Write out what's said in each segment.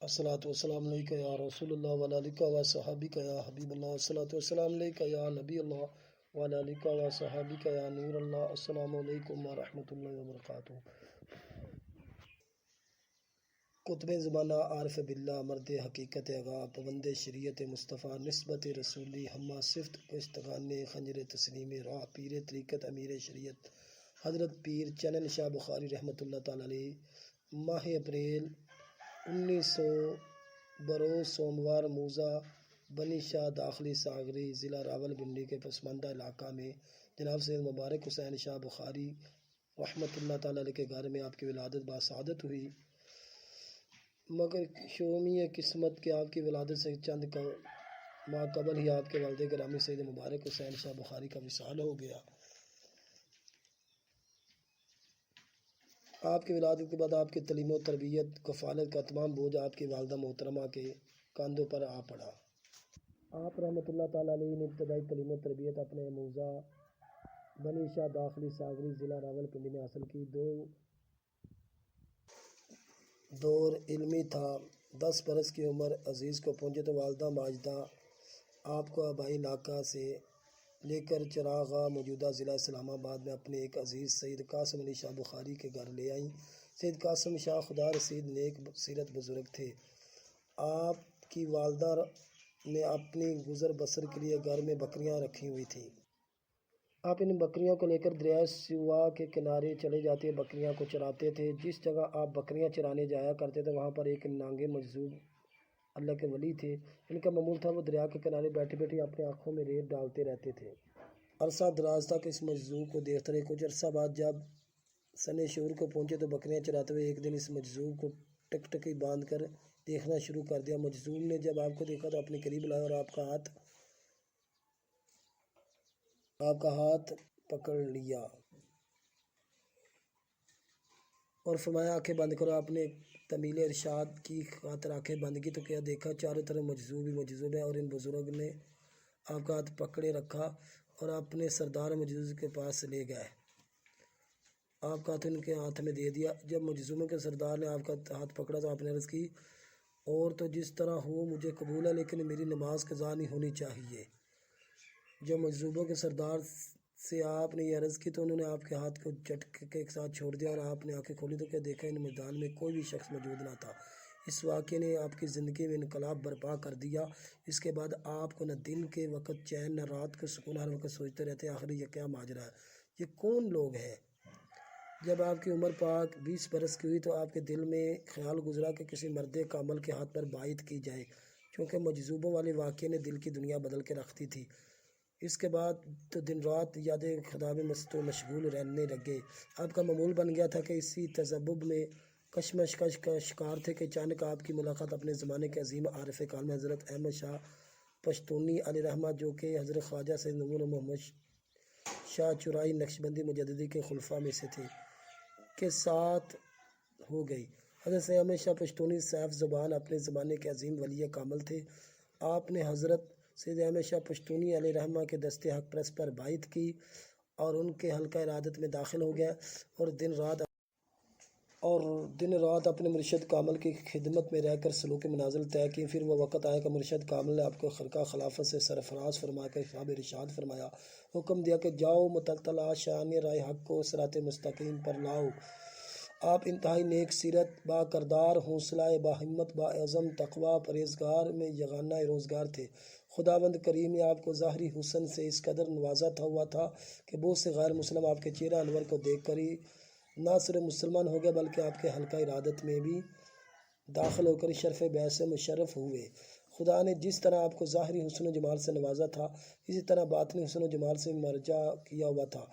الصلاۃ والسلام علیکہ یا رسول اللہ وعلی آلہ و صحابہ یا حبیب اللہ، الصلاۃ والسلام علیکہ یا نبی اللہ وعلی آلہ و صحابہ یا نور اللہ۔ السلام علیکم ورحمۃ اللہ وبرکاتہ۔ قطب زمانہ عارف باللہ، مرد حقیقت آغا، پابند شریعت مصطفیٰ، نسبت رسولی، ہمہ صفت کشتگان خنجر تسلیم راہ، پیر طریقت امیر شریعت حضرت پیر چنن شاہ بخاری رحمۃ اللہ تعالیٰ علیہ، ماہ اپریل 1900 بروز سوموار موزہ بنی شاہ داخلی ساغری ضلع راولپنڈی کے پسماندہ علاقہ میں جناب سید مبارک حسین شاہ بخاری رحمۃ اللہ تعالیٰ علیہ کے گھر میں آپ کی ولادت باسعادت ہوئی، مگر شومی قسمت کہ آپ کی ولادت سے چند ماہ قبل ہی آپ کے والد گرامی سید مبارک حسین شاہ بخاری کا وصال ہو گیا۔ آپ کی ولادت کے بعد آپ کی تعلیم و تربیت کفالت کا تمام بوجھ آپ کی والدہ محترمہ کے کاندھوں پر آ پڑا۔ آپ رحمۃ اللہ تعالیٰ علیہ نے ابتدائی تعلیم و تربیت اپنے موزہ بنی شاہ داخلی ساغری ضلع راولپنڈی میں حاصل کی۔ دور علمی تھا۔ 10 برس کی عمر عزیز کو پہنچے تو والدہ ماجدہ آپ کو آبائی علاقہ سے لے کر چراغاں موجودہ ضلع اسلام آباد میں اپنے ایک عزیز سید قاسم علی شاہ بخاری کے گھر لے آئیں۔ سید قاسم شاہ خدا رسید نیک سیرت بزرگ تھے۔ آپ کی والدہ نے اپنی گزر بسر کے لیے گھر میں بکریاں رکھی ہوئی تھیں۔ آپ ان بکریوں کو لے کر دریائے سوا کے کنارے چلے جاتے، بکریاں کو چراتے تھے۔ جس جگہ آپ بکریاں چرانے جایا کرتے تھے وہاں پر ایک نانگے مجذوب اللہ کے ولی تھے۔ ان کا معمول تھا وہ دریا کے کنارے بیٹھے بیٹھے اپنے آنکھوں میں ریت ڈالتے رہتے تھے۔ عرصہ دراز تک اس مجذوب کو دیکھتے رہے۔ کچھ عرصہ بعد جب سن شعور کو پہنچے تو بکریاں چراتے ہوئے ایک دن اس مجذوب کو ٹکٹکی باندھ کر دیکھنا شروع کر دیا۔ مجذوب نے جب آپ کو دیکھا تو اپنے قریب لایا اور آپ کا ہاتھ پکڑ لیا اور فرمایا آنکھیں بند کرو۔ آپ نے تمیل ارشاد کی خاطر آنکھیں بند کی تو کیا دیکھا چاروں طرف مجذوب ہی مجذوب ہے، اور ان بزرگ نے آپ کا ہاتھ پکڑے رکھا اور اپنے سردار مجذوب کے پاس لے گئے۔ آپ کا ہاتھ ان کے ہاتھ میں دے دیا۔ جب مجذوبوں کے سردار نے آپ کا ہاتھ پکڑا تو آپ نے عرض کی، اور تو جس طرح ہو مجھے قبول ہے، لیکن میری نماز قضا نہیں ہونی چاہیے۔ جب مجذوبوں کے سردار سے آپ نے یہ عرض کی تو انہوں نے آپ کے ہاتھ کو جھٹکے کے ساتھ چھوڑ دیا اور آپ نے آنکھیں کھولی تو کیا دیکھا ان میدان میں کوئی بھی شخص موجود نہ تھا۔ اس واقعے نے آپ کی زندگی میں انقلاب برپا کر دیا۔ اس کے بعد آپ کو نہ دن کے وقت چین نہ رات کو سکون، ہر وقت سوچتے رہتے آخر یہ کیا ماجرا ہے، یہ کون لوگ ہیں۔ جب آپ کی عمر پاک 20 برس کی ہوئی تو آپ کے دل میں خیال گزرا کہ کسی مرد کامل کے ہاتھ پر بیعت کی جائے، چونکہ مجذوبوں والے واقعے نے دل کی دنیا بدل کے رکھ دی تھی۔ اس کے بعد تو دن رات یاد خدا میں مشغول رہنے لگے۔ آپ کا معمول بن گیا تھا کہ اسی تذبذب میں کشمش کا شکار تھے کہ اچانک آپ کی ملاقات اپنے زمانے کے عظیم عارف کامل حضرت احمد شاہ پشتونی علیہ رحمہ، جو کہ حضرت خواجہ سید نور محمد شاہ چرائی نقشبندی مجددی کے خلفاء میں سے تھے، کے ساتھ ہو گئی۔ حضرت سید احمد شاہ پشتونی سیف زبان اپنے زمانے کے عظیم ولی کامل تھے۔ آپ نے حضرت سید احمد شاہ پشتونی علیہ رحمہ کے دستے حق پرست پر بیعت کی اور ان کے حلقہ ارادت میں داخل ہو گئے اور دن رات اپنے مرشد کامل کی خدمت میں رہ کر سلوک منازل طے کی۔ پھر وہ وقت آیا کہ مرشد کامل نے آپ کو خرقہ خلافت سے سرفراز فرما کر خواب ارشاد فرمایا، حکم دیا کہ جاؤ متعطل آشیانِ راہ حق کو صراط مستقیم پر لاؤ۔ آپ انتہائی نیک سیرت، با کردار، حوصلہ، با ہمت، با عزم، تقویٰ، پرہیزگار میں یگانہ روزگار تھے۔ خداوند کریم نے آپ کو ظاہری حسن سے اس قدر نوازا ہوا تھا کہ بہت سے غیر مسلم آپ کے چہرہ انور کو دیکھ کر ہی نہ صرف مسلمان ہو گئے بلکہ آپ کے حلقہ ارادت میں بھی داخل ہو کر شرف بیعت سے مشرف ہوئے۔ خدا نے جس طرح آپ کو ظاہری حسن و جمال سے نوازا تھا اسی طرح باطنی حسن و جمال سے مرجع کیا ہوا تھا۔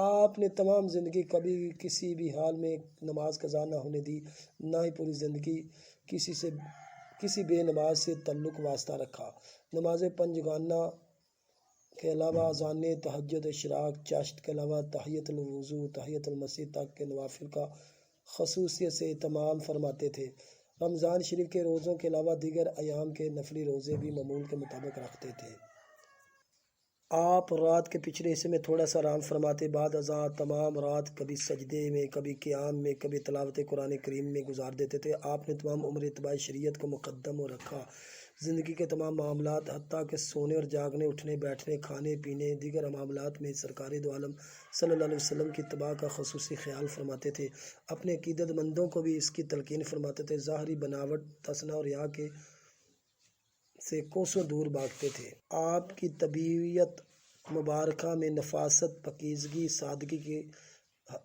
آپ نے تمام زندگی کبھی کسی بھی حال میں نماز قضا نہ ہونے دی، نہ ہی پوری زندگی کسی بے نماز سے تعلق واسطہ رکھا۔ نماز پنجگانہ کے علاوہ اذان، تہجد، اشراق، چاشت کے علاوہ تحیۃ الوضو، تحیۃ المسجد تک کے نوافل کا خصوصیت سے اہتمام فرماتے تھے۔ رمضان شریف کے روزوں کے علاوہ دیگر ایام کے نفلی روزے بھی معمول کے مطابق رکھتے تھے۔ آپ رات کے پچھلے حصے میں تھوڑا سا آرام فرماتے، بعد ازاں تمام رات کبھی سجدے میں، کبھی قیام میں، کبھی تلاوت قرآن کریم میں گزار دیتے تھے۔ آپ نے تمام عمر اتباع شریعت کو مقدم و رکھا۔ زندگی کے تمام معاملات حتیٰ کہ سونے اور جاگنے، اٹھنے بیٹھنے، کھانے پینے، دیگر معاملات میں سرکار دو عالم صلی اللہ علیہ وسلم کی اتباع کا خصوصی خیال فرماتے تھے۔ اپنے عقیدت مندوں کو بھی اس کی تلقین فرماتے تھے۔ ظاہری بناوٹ، تسنہ اور ریا کے سے کوسوں دور بھاگتے تھے۔ آپ کی طبیعت مبارکہ میں نفاست، پاکیزگی، سادگی کی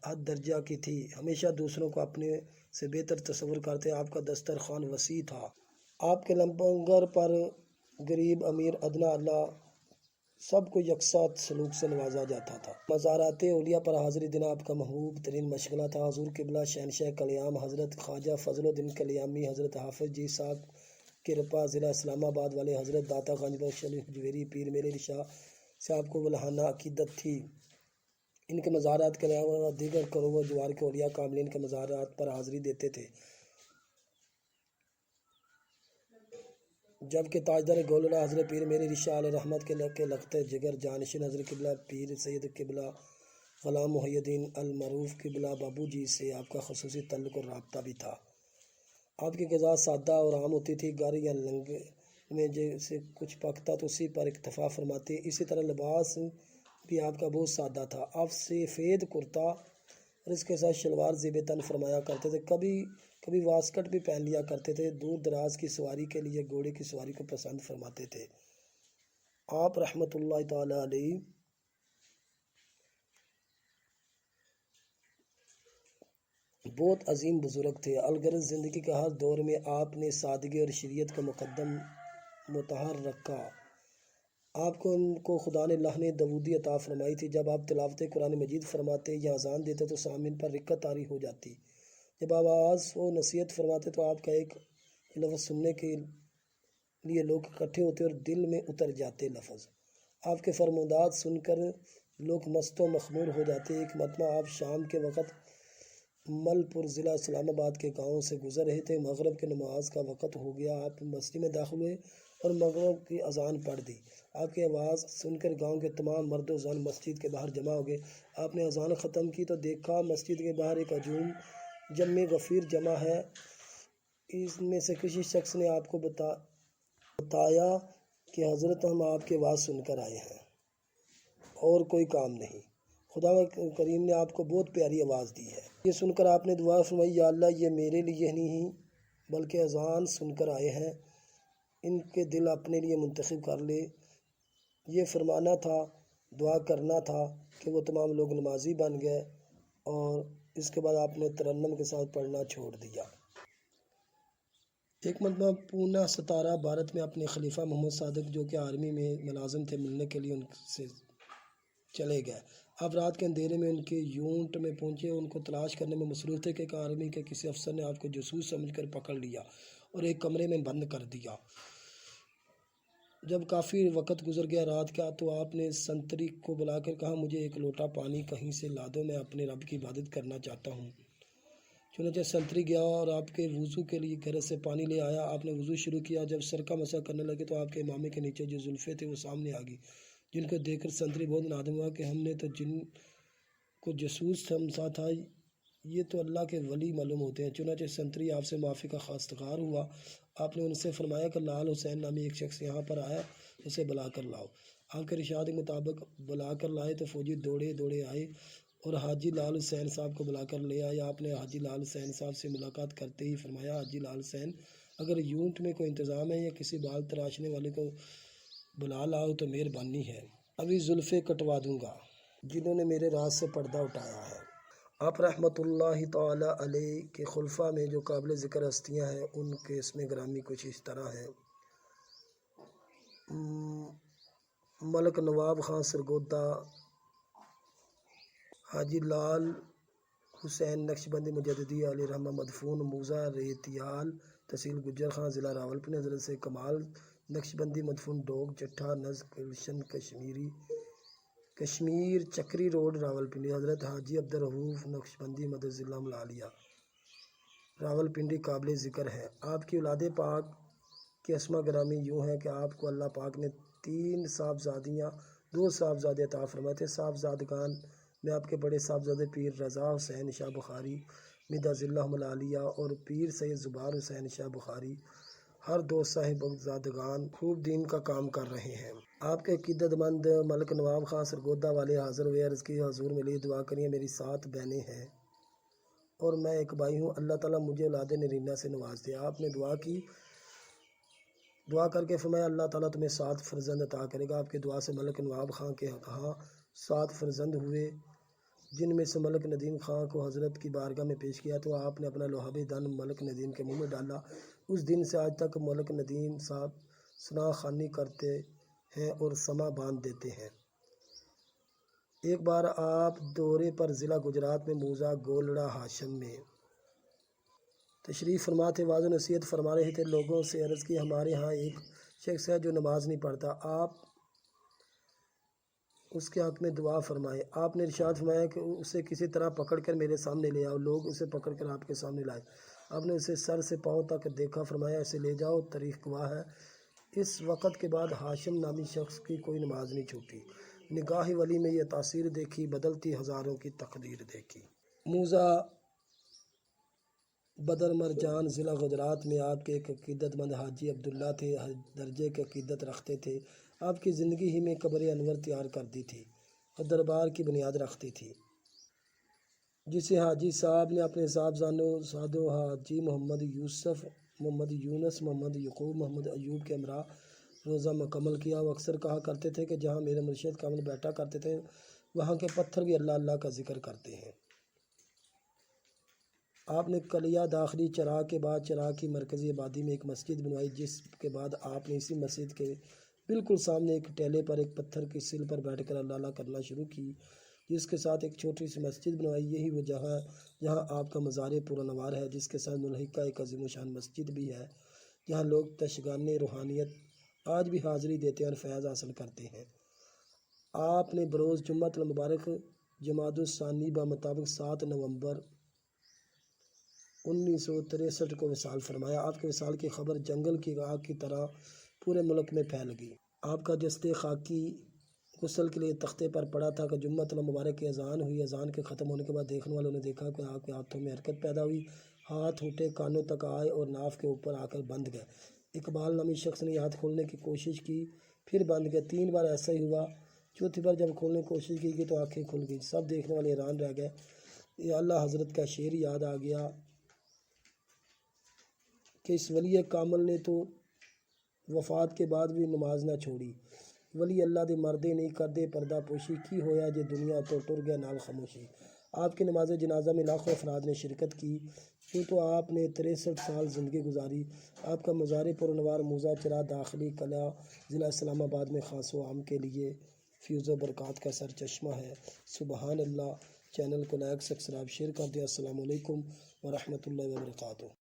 حد درجہ کی تھی۔ ہمیشہ دوسروں کو اپنے سے بہتر تصور کرتے۔ آپ کا دسترخوان وسیع تھا۔ آپ کے لنگر پر غریب، امیر، ادنا، اللہ سب کو یکساں سلوک سے نوازا جاتا تھا۔ مزارات اولیاء پر حاضری دینا آپ کا محبوب ترین مشغلہ تھا۔ حضور قبلہ شہنشاہ کلیام حضرت خواجہ فضل الدین کلیامی، حضرت حافظ جی صاحب کرپا، ضلع اسلام آباد والے حضرت داتا گنج بخش علی حجویری پیر میرے شاہ سے آپ کو ولہانہ عقیدت تھی۔ ان کے مزارات کے علاوہ دیگر کروڑوں جوار کے اولیاء کاملین کے مزارات پر حاضری دیتے تھے، جبکہ تاجدار گولڑہ حضرت پیر میرے شاہ علیہ رحمت کے لخت جگر جانشین حضرت قبلہ پیر سید قبلہ غلام محی الدین المعروف قبلہ بابو جی سے آپ کا خصوصی تعلق اور رابطہ بھی تھا۔ آپ کی غذا سادہ اور عام ہوتی تھی، گھر یا لنگر میں جیسے کچھ پکتا تو اسی پر اکتفا فرماتے۔ اسی طرح لباس بھی آپ کا بہت سادہ تھا۔ آپ سفید کرتا اور اس کے ساتھ شلوار زیب تن فرمایا کرتے تھے، کبھی واسکٹ بھی پہن لیا کرتے تھے۔ دور دراز کی سواری کے لیے گھوڑے کی سواری کو پسند فرماتے تھے۔ آپ رحمۃ اللہ تعالی علیہ بہت عظیم بزرگ تھے۔ الغرض زندگی کے ہر دور میں آپ نے سادگی اور شریعت کو مقدم متحر رکھا۔ آپ کو خدا نے لحن داودی عطا فرمائی تھی۔ جب آپ تلاوت قرآن مجید فرماتے یا اذان دیتے تو سامعین پر رقت طاری ہو جاتی۔ جب آپ آواز و نصیحت فرماتے تو آپ کا ایک لفظ سننے کے لیے لوگ اکٹھے ہوتے اور دل میں اتر جاتے لفظ۔ آپ کے فرمودات سن کر لوگ مست و مخمور ہو جاتے۔ ایک مرتبہ آپ شام کے وقت مل پور ضلع اسلام آباد کے گاؤں سے گزر رہے تھے۔ مغرب کے نماز کا وقت ہو گیا۔ آپ مسجد میں داخل ہوئے اور مغرب کی اذان پڑھ دی۔ آپ کی آواز سن کر گاؤں کے تمام مرد و زن مسجد کے باہر جمع ہو گئے۔ آپ نے اذان ختم کی تو دیکھا مسجد کے باہر ایک ہجوم جم غفیر جمع ہے۔ اس میں سے کسی شخص نے آپ کو بتایا کہ حضرت ہم آپ کی آواز سن کر آئے ہیں اور کوئی کام نہیں۔ خدا کریم نے آپ کو بہت پیاری آواز دی ہے۔ یہ سن کر آپ نے دعا فرمائی، یا اللہ یہ میرے لیے نہیں بلکہ اذان سن کر آئے ہیں، ان کے دل اپنے لیے منتخب کر لے۔ یہ فرمانا تھا، دعا کرنا تھا کہ وہ تمام لوگ نمازی بن گئے، اور اس کے بعد آپ نے ترنم کے ساتھ پڑھنا چھوڑ دیا۔ ایک مرتبہ پونا ستارہ بھارت میں اپنے خلیفہ محمد صادق جو کہ آرمی میں ملازم تھے ملنے کے لیے ان سے چلے گئے۔ آپ رات کے اندھیرے میں ان کے یونٹ میں پہنچے، ان کو تلاش کرنے میں مصروف تھے کہ ایک آرمی کے کسی افسر نے آپ کو جاسوس سمجھ کر پکڑ لیا اور ایک کمرے میں بند کر دیا۔ جب کافی وقت گزر گیا رات کا تو آپ نے سنتری کو بلا کر کہا، مجھے ایک لوٹا پانی کہیں سے لا دو، میں اپنے رب کی عبادت کرنا چاہتا ہوں۔ چنانچہ سنتری گیا اور آپ کے وضو کے لیے گھر سے پانی لے آیا۔ آپ نے وضو شروع کیا۔ جب سر کا مسح کرنے لگے تو آپ کے امامے کے نیچے جو زلفیں تھے وہ سامنے آ گئی، جن کو دیکھ کر سنتری بہت نادم ہوا کہ ہم نے تو جن کو جاسوس سمجھا تھا، یہ تو اللہ کے ولی معلوم ہوتے ہیں۔ چنانچہ سنتری آپ سے معافی کا خواستگار ہوا۔ آپ نے ان سے فرمایا کہ لال حسین نامی ایک شخص یہاں پر آیا، اسے بلا کر لاؤ۔ آپ کے ارشاد کے مطابق بلا کر لائے تو فوجی دوڑے دوڑے آئے اور حاجی لال حسین صاحب کو بلا کر لے آئے۔ آپ نے حاجی لال حسین صاحب سے ملاقات کرتے ہی فرمایا، حاجی لال حسین، اگر یونٹ میں کوئی انتظام ہے یا کسی بال تراشنے والے کو بلا لاؤ تو مہربانی ہے، ابھی زلفیں کٹوا دوں گا جنہوں نے میرے راز سے پردہ اٹھایا ہے۔ آپ رحمۃ اللہ تعالی علیہ کے خلفاء میں جو قابل ذکر ہستیاں ہیں ان کے اسم گرامی کچھ اس طرح ہیں: ملک نواب خان سرگودا، حاجی لال حسین نقشبندی مجددی علیہ رحمہ مدفون موزہ ریتیال تحصیل گجر خان ضلع راولپنڈی، حضرت سے کمال نقشبندی مدفون ڈوگ چٹھا نز گلشن کشمیر چکری روڈ راولپنڈی، حضرت حاجی عبدالرؤف نقشبندی مدد ضلع ملالیہ راولپنڈی قابل ذکر ہے۔ آپ کی اولاد پاک کے اسما گرامی یوں ہیں کہ آپ کو اللہ پاک نے 3 صاحبزادیاں 2 صاحبزادے عطا فرمائے تھے۔ صاحبزادگان میں آپ کے بڑے صاحبزادے پیر رضا حسین شاہ بخاری مدظ اللہ العالیہ اور پیر سید زبار حسین شاہ بخاری ہر 2 صاحبزادگان خوب دین کا کام کر رہے ہیں۔ آپ کے عقیدت مند ملک نواب خان سرگودا والے حاضر ہوئے، عرض کی حضور میرے لیے دعا کریے، میری 7 بہنیں ہیں اور میں ایک بھائی ہوں، اللہ تعالیٰ مجھے اولاد نرینہ سے نواز دے۔ آپ نے دعا کی، دعا کر کے فرمایا اللہ تعالیٰ تمہیں 7 فرزند عطا کرے گا۔ آپ کی دعا سے ملک نواب خان کے ہاں 7 فرزند ہوئے، جن میں سے ملک ندیم خان کو حضرت کی بارگاہ میں پیش کیا تو آپ نے اپنا لوہابی دن ملک ندیم کے منہ میں ڈالا۔ اس دن سے آج تک ملک ندیم صاحب ثنا خوانی کرتے ہیں اور سما باندھ دیتے ہیں۔ ایک بار آپ دورے پر ضلع گجرات میں موزہ گولڑا ہاشم میں تشریف فرما تھے، واعظ و نصیحت فرما رہے تھے۔ لوگوں سے عرض کی ہمارے ہاں ایک شخص ہے جو نماز نہیں پڑھتا، آپ اس کے حق میں دعا فرمائے۔ آپ نے ارشاد فرمایا کہ اسے کسی طرح پکڑ کر میرے سامنے لے آؤ۔ لوگ اسے پکڑ کر آپ کے سامنے لائے۔ آپ نے اسے سر سے پاؤں تک دیکھا، فرمایا اسے لے جاؤ، تاریخ گواہ ہے۔ اس وقت کے بعد ہاشم نامی شخص کی کوئی نماز نہیں چھوٹی۔ نگاہ ولی میں یہ تاثیر دیکھی، بدلتی ہزاروں کی تقدیر دیکھی۔ موزہ بدر مرجان ضلع گجرات میں آپ کے ایک عقیدت مند حاجی عبداللہ تھے، ہر درجے کی عقیدت رکھتے تھے۔ آپ کی زندگی ہی میں قبر انور تیار کر دی تھی اور دربار کی بنیاد رکھتی تھی، جسے حاجی صاحب نے اپنے صاحبزادوں حاجی محمد یوسف، محمد یونس، محمد یعقوب، محمد ایوب کے ہمراہ روزہ مکمل کیا۔ وہ اکثر کہا کرتے تھے کہ جہاں میرے مرشد کامل بیٹھا کرتے تھے وہاں کے پتھر بھی اللہ اللہ کا ذکر کرتے ہیں۔ آپ نے کلیہ داخلی چراغ کے بعد چراغ کی مرکزی آبادی میں ایک مسجد بنوائی، جس کے بعد آپ نے اسی مسجد کے بالکل سامنے ایک ٹیلے پر ایک پتھر کی سل پر بیٹھ کر اللہ اللہ کرنا شروع کی، جس کے ساتھ ایک چھوٹی سی مسجد بنوائی۔ یہی وہ جگہ جہاں آپ کا مزار پرانوار ہے، جس کے ساتھ ملحقہ ایک عظیم و شان مسجد بھی ہے، جہاں لوگ تشگان روحانیت آج بھی حاضری دیتے ہیں اور فیض حاصل کرتے ہیں۔ آپ نے بروز جمعۃ المبارک جمادی الثانی بمطابق 7 نومبر 1963 کو وصال فرمایا۔ آپ کے وصال کی خبر جنگل کی آگ کی طرح پورے ملک میں پھیل گئی۔ آپ کا جسد خاکی غسل کے لیے تختے پر پڑا تھا کہ جمعۃ المبارک کی اذان ہوئی۔ اذان کے ختم ہونے کے بعد دیکھنے والوں نے دیکھا کہ آپ کے ہاتھوں میں حرکت پیدا ہوئی، ہاتھ اٹھے، کانوں تک آئے اور ناف کے اوپر آ کر بندھ گئے۔ اقبال نامی شخص نے یہ ہاتھ کھولنے کی کوشش کی، پھر بندھ گئے۔ 3 بار ایسا ہی ہوا۔ چوتھی بار جب کھولنے کی کوشش کی گئی تو آنکھیں کھل گئی۔ سب دیکھنے والے حیران رہ گئے۔ یہ اللہ حضرت کا شعر یاد آ گیا کہ اس ولی کامل نے تو وفات کے بعد بھی نماز نہ چھوڑی۔ ولی اللہ دے مردے نہیں کردے پردہ پوشی، کی ہویا جے دنیا تو ٹر گیا نال خاموشی۔ آپ کی نماز جنازہ میں لاکھوں افراد نے شرکت کی، کیوں تو آپ نے 63 سال زندگی گزاری۔ آپ کا مزار پرانوار موزہ چراغ داخلی قلعہ ضلع اسلام آباد میں خاص و عام کے لیے فیض و برکات کا سرچشمہ ہے۔ سبحان اللہ۔ چینل کو لائک، سبسکرائب، شیئر کر دیں۔ السلام علیکم ورحمۃ اللہ وبرکاتہ۔